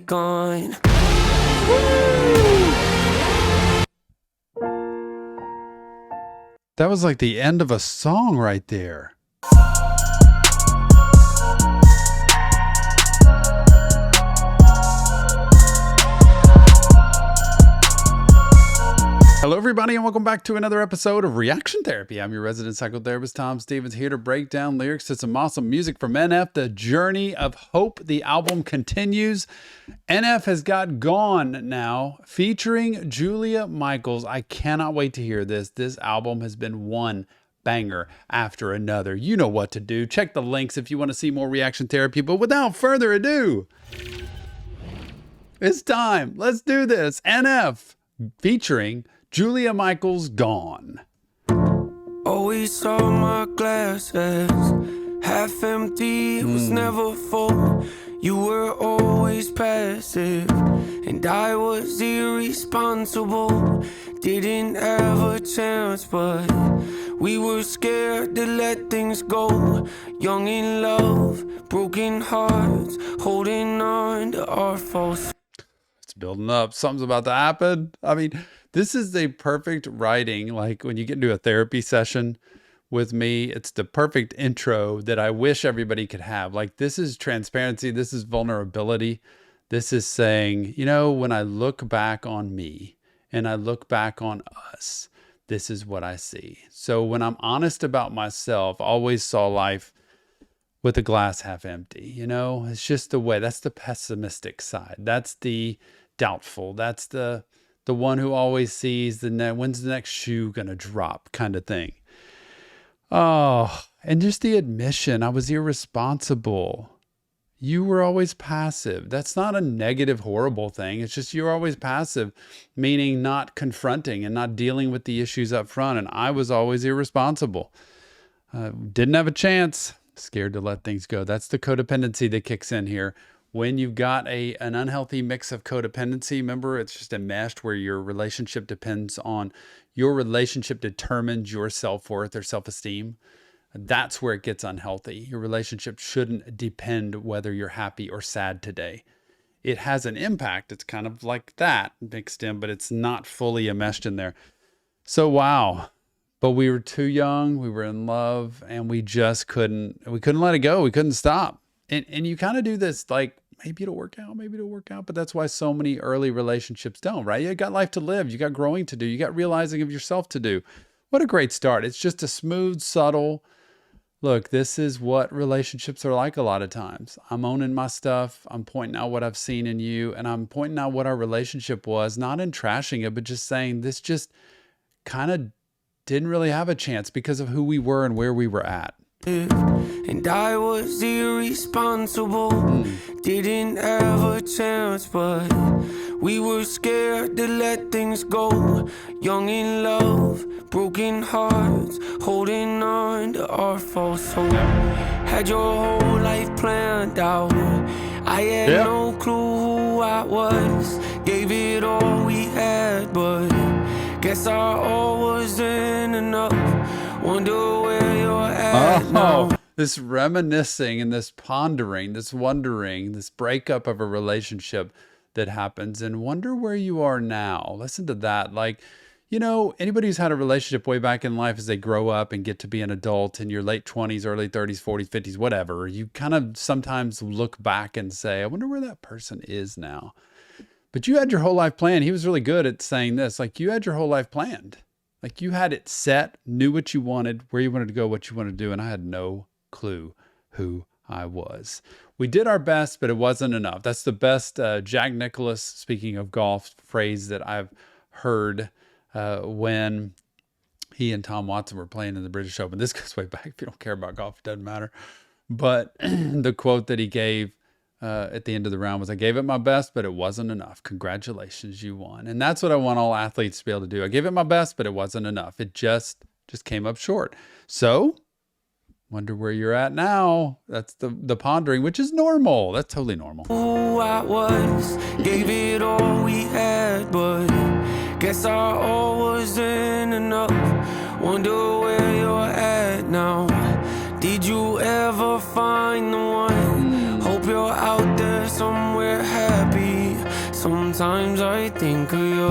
gone. That was like the end of a song right there. Hello, everybody, and welcome back to another episode of Reaction Therapy. I'm your resident psychotherapist, Tom Stevens, here to break down lyrics to some awesome music from NF. The Journey of Hope, the album continues. NF has got Gone now, featuring Julia Michaels. I cannot wait to hear this. This album has been one banger after another. You know what to do. Check the links if you want to see more Reaction Therapy. But without further ado, it's time. Let's do this. NF featuring Julia Michaels, Gone. Always saw my glasses half empty, it was never full. You were always passive, and I was irresponsible. Didn't have a chance, but we were scared to let things go. Young in love, broken hearts, holding on to our false. It's building up. Something's about to happen. I mean, this is the perfect writing. Like when you get into a therapy session with me, it's the perfect intro that I wish everybody could have. Like, this is transparency. This is vulnerability. This is saying, you know, when I look back on me and I look back on us, this is what I see. So when I'm honest about myself, I always saw life with a glass half empty. You know, it's just the way. That's the pessimistic side. That's the doubtful. That's the one who always sees when's the next shoe gonna drop kind of thing. Oh, and just the admission, I was irresponsible. You were always passive. That's not a negative, horrible thing. It's just you're always passive, meaning not confronting and not dealing with the issues up front. And I was always irresponsible. Didn't have a chance. Scared to let things go. That's the codependency that kicks in here. When you've got an unhealthy mix of codependency, remember, it's just enmeshed where your relationship determines your self-worth or self-esteem. That's where it gets unhealthy. Your relationship shouldn't depend whether you're happy or sad today. It has an impact. It's kind of like that mixed in, but it's not fully enmeshed in there. So, wow. But we were too young. We were in love, and we just couldn't let it go. We couldn't stop. And you kind of do this, like, maybe it'll work out, but that's why so many early relationships don't, right? You got life to live, you got growing to do, you got realizing of yourself to do. What a great start. It's just a smooth, subtle, look, this is what relationships are like a lot of times. I'm owning my stuff, I'm pointing out what I've seen in you, and I'm pointing out what our relationship was, not in trashing it, but just saying this just kind of didn't really have a chance because of who we were and where we were at. And I was irresponsible, didn't have a chance, but we were scared to let things go. Young in love, broken hearts, holding on to our false hope. Had your whole life planned out, I had no clue who I was. Gave it all we had, but guess our all wasn't enough. Wonder where you're at now. This reminiscing and this pondering, this wondering, this breakup of a relationship that happens, and wonder where you are now. Listen to that. Like, you know, anybody who's had a relationship way back in life as they grow up and get to be an adult in your late 20s, early 30s, 40s, 50s, whatever, you kind of sometimes look back and say, I wonder where that person is now. But you had your whole life planned. He was really good at saying this, like, you had your whole life planned. Like, you had it set, knew what you wanted, where you wanted to go, what you wanted to do, and I had no clue who I was. We did our best, but it wasn't enough. That's the best Jack Nicklaus, speaking of golf, phrase that I've heard when he and Tom Watson were playing in the British Open. This goes way back. If you don't care about golf, it doesn't matter. But the quote that he gave at the end of the round was, I gave it my best, but it wasn't enough. Congratulations, you won. And that's what I want all athletes to be able to do. I gave it my best, but it wasn't enough. It just came up short. So wonder where you're at now. That's the pondering, which is normal. That's totally normal. Who I was, gave it all we had, but guess our all wasn't enough. Wonder where you're at now. Did you ever find the one? Hope you're out there somewhere happy. Sometimes I think of you.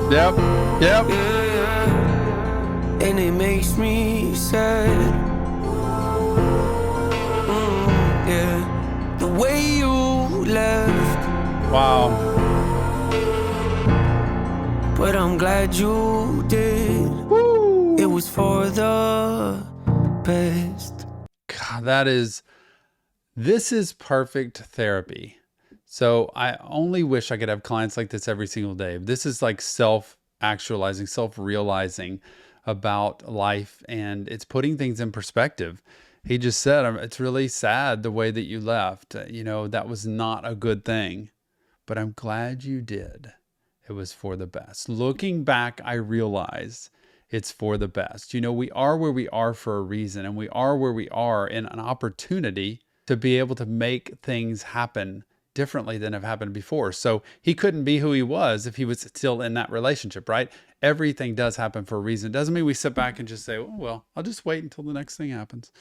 Yep. Yep. Yeah, and it makes me sad. Yeah, the way you left. Wow. But I'm glad you did. Woo. It was for the best. God, this is perfect therapy. So I only wish I could have clients like this every single day. This is like self-actualizing, self-realizing about life, and it's putting things in perspective. He just said, it's really sad the way that you left. That was not a good thing, but I'm glad you did. It was for the best. Looking back, I realize it's for the best. We are where we are for a reason, and we are where we are in an opportunity to be able to make things happen differently than have happened before. So he couldn't be who he was if he was still in that relationship, right? Everything does happen for a reason. It doesn't mean we sit back and just say, oh, well, I'll just wait until the next thing happens.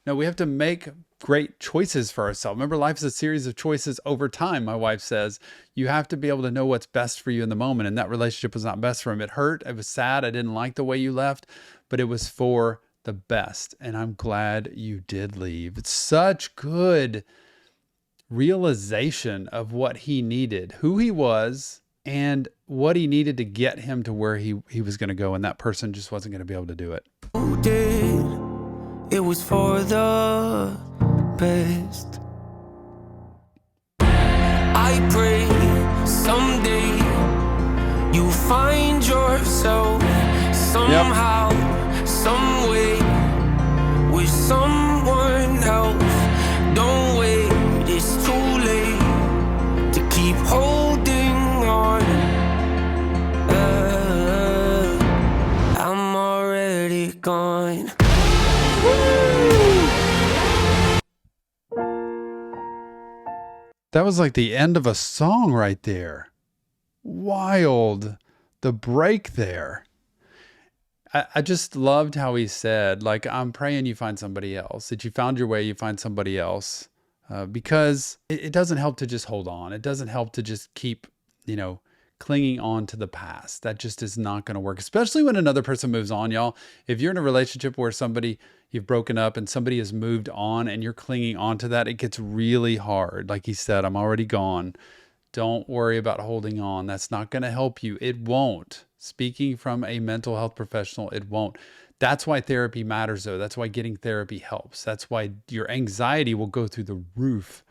No, we have to make great choices for ourselves. Remember, life is a series of choices over time, my wife says. You have to be able to know what's best for you in the moment. And that relationship was not best for him. It hurt. It was sad. I didn't like the way you left, but it was for the best. And I'm glad you did leave. It's such good realization of what he needed, who he was, and what he needed to get him to where he was going to go. And that person just wasn't going to be able to do it. It was for the best. I pray someday you find yourself somehow, some way with someone else. Don't wait, it's too late to keep holding on. I'm already gone. That was like the end of a song right there. Wild. The break there. I just loved how he said, like, I'm praying you find somebody else, that you found your way, you find somebody else, because it doesn't help to just hold on. It doesn't help to just keep, clinging on to the past. That just is not going to work, especially when another person moves on, y'all. If you're in a relationship where you've broken up and somebody has moved on and you're clinging on to that, it gets really hard. Like he said, I'm already gone. Don't worry about holding on. That's not going to help you. It won't. Speaking from a mental health professional, it won't. That's why therapy matters, though. That's why getting therapy helps. That's why your anxiety will go through the roof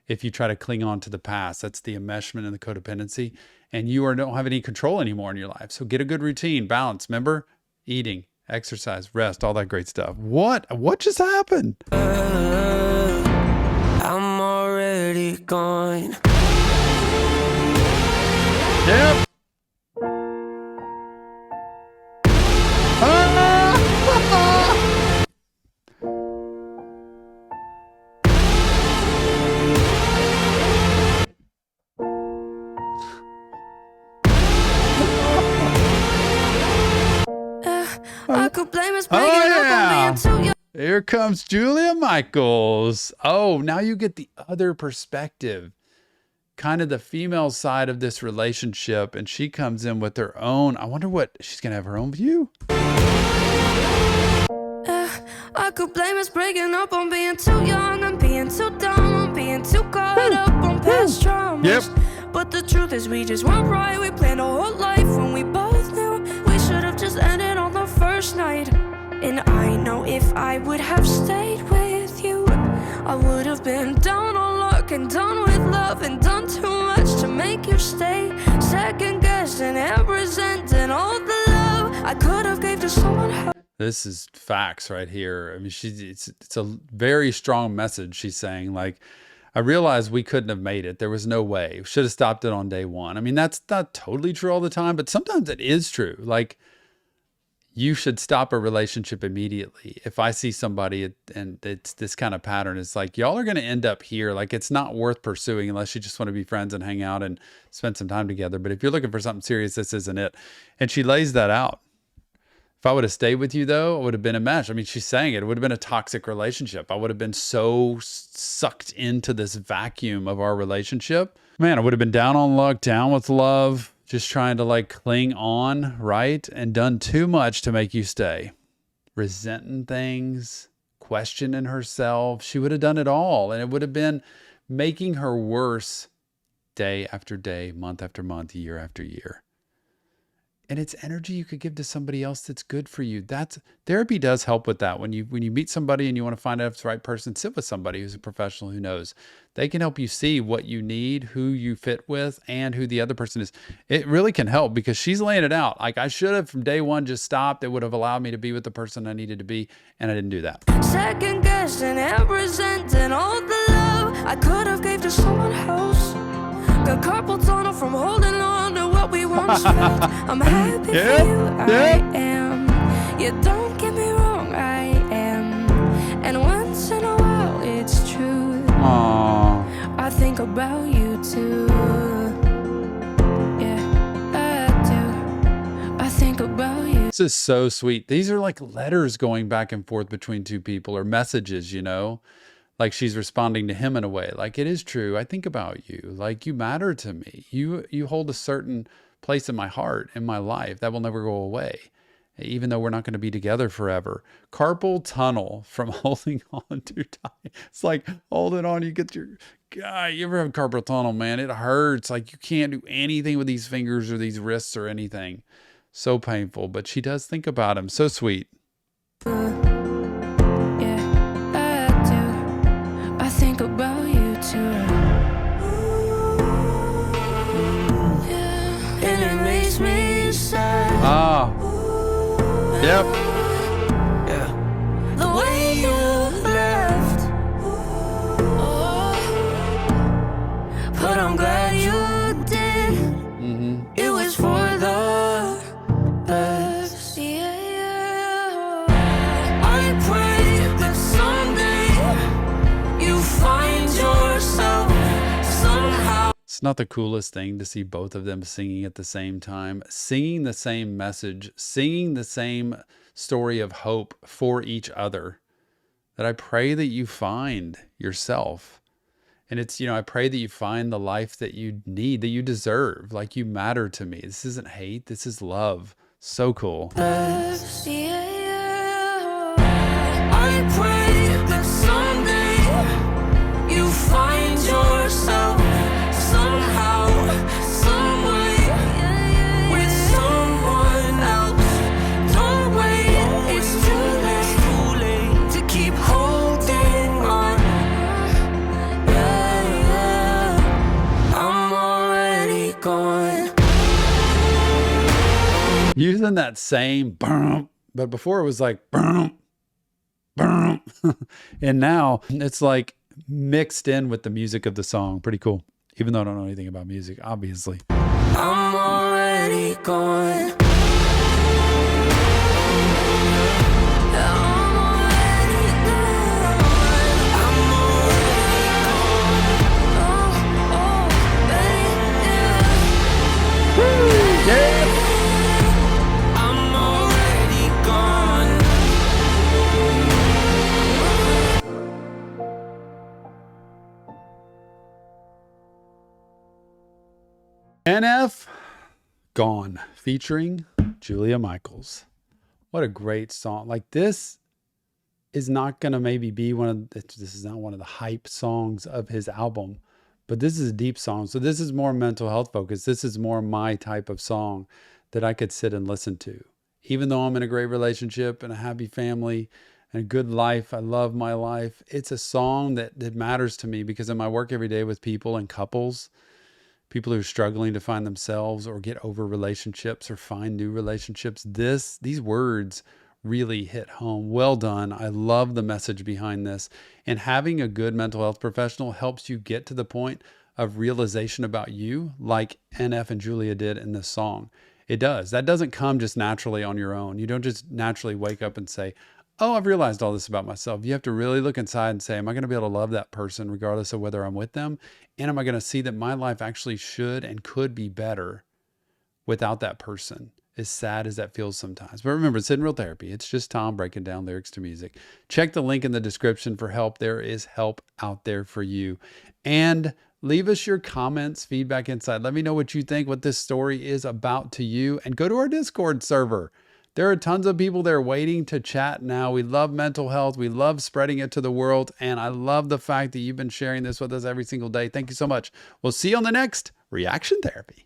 if you try to cling on to the past. That's the enmeshment and the codependency. And you don't have any control anymore in your life. So get a good routine, balance. Remember, eating, exercise, rest, all that great stuff. What just happened? I'm already gone. Yep. I could blame us breaking up on being too young. Here comes Julia Michaels. Oh, now you get the other perspective, kind of the female side of this relationship, and she comes in with her own. I wonder what she's gonna have her own view. I could blame us breaking up on being too young, and being too dumb, on being too caught up on past traumas. Yep. But the truth is we just weren't right. We planned our whole life when we both knew we should have just ended on the first night. And I know if I would have stayed with you, I would have been down on luck and done with love and done too much to make you stay. Second guessing and resenting all the love I could have gave to someone else. This is facts right here. I mean, it's a very strong message. She's saying, like, I realized we couldn't have made it. There was no way. We should have stopped it on day one. I mean, that's not totally true all the time, but sometimes it is true. Like, you should stop a relationship immediately. If I see somebody and it's this kind of pattern, it's like, y'all are going to end up here. Like, it's not worth pursuing unless you just want to be friends and hang out and spend some time together. But if you're looking for something serious, this isn't it. And she lays that out. If I would have stayed with you, though, it would have been a match. I mean, she's saying it would have been a toxic relationship. I would have been so sucked into this vacuum of our relationship Man, I would have been down on luck, down with love, just trying to like cling on, right? And done too much to make you stay. Resenting things, questioning herself. She would have done it all. And it would have been making her worse day after day, month after month, year after year. And it's energy you could give to somebody else that's good for you. Therapy does help with that. When you meet somebody and you want to find out if it's the right person, sit with somebody who's a professional who knows. They can help you see what you need, who you fit with, and who the other person is. It really can help because she's laying it out. Like I should have from day one just stopped. It would have allowed me to be with the person I needed to be, and I didn't do that. Second guessing and resenting all the love I could have gave to someone else. Got carpal tunnel from holding on to what we once felt. I'm happy for you, I am. Yeah, don't get me wrong, I am. And once in a while, it's true. Aww. I think about you too. Yeah, I do. I think about you. This is so sweet. These are like letters going back and forth between two people, or messages, you know? Like she's responding to him in a way. Like, it is true. I think about you. Like, you matter to me. You hold a certain place in my heart, in my life that will never go away, even though we're not going to be together forever. Carpal tunnel from holding on too tight. It's like holding on. You get your guy. You ever have carpal tunnel, man? It hurts. Like you can't do anything with these fingers or these wrists or anything. So painful. But she does think about him. So sweet. Think about you too. Yeah. And it makes me sad. Ah. Yep. Yeah. The way you left. Oh. But I'm glad you did. Mm-hmm. It was for the best. Yeah. I pray that someday you find yourself somehow. It's not the coolest thing to see both of them singing at the same time, singing the same message, singing the same story of hope for each other. That I pray that you find yourself. And it's, I pray that you find the life that you need, that you deserve, like you matter to me. This isn't hate, this is love. So cool. I pray that someday you find yourself somehow, some way, with someone else. Don't wait, it's too late to keep holding on. Yeah, I'm already gone. Using that same bump, but before it was like bump, bump. And now it's like mixed in with the music of the song. Pretty cool. Even though I don't know anything about music, obviously. I'm already gone. NF Gone, featuring Julia Michaels. What a great song. Like, this is not going to maybe be this is not one of the hype songs of his album, but this is a deep song. So this is more mental health focused. This is more my type of song that I could sit and listen to. Even though I'm in a great relationship and a happy family and a good life, I love my life. It's a song that matters to me because in my work every day with people and couples, people who are struggling to find themselves or get over relationships or find new relationships, these words really hit home. Well done. I love the message behind this. And having a good mental health professional helps you get to the point of realization about you, like NF and Julia did in this song. It does. That doesn't come just naturally on your own. You don't just naturally wake up and say, oh, I've realized all this about myself. You have to really look inside and say, am I going to be able to love that person regardless of whether I'm with them? And am I going to see that my life actually should and could be better without that person? As sad as that feels sometimes. But remember, it's in real therapy. It's just Tom breaking down lyrics to music. Check the link in the description for help. There is help out there for you. And Leave us your comments, feedback, insight. Let me know what you think, what this story is about to you, and go to our Discord server. There are tons of people there waiting to chat now. We love mental health. We love spreading it to the world. And I love the fact that you've been sharing this with us every single day. Thank you so much. We'll see you on the next Reaction Therapy.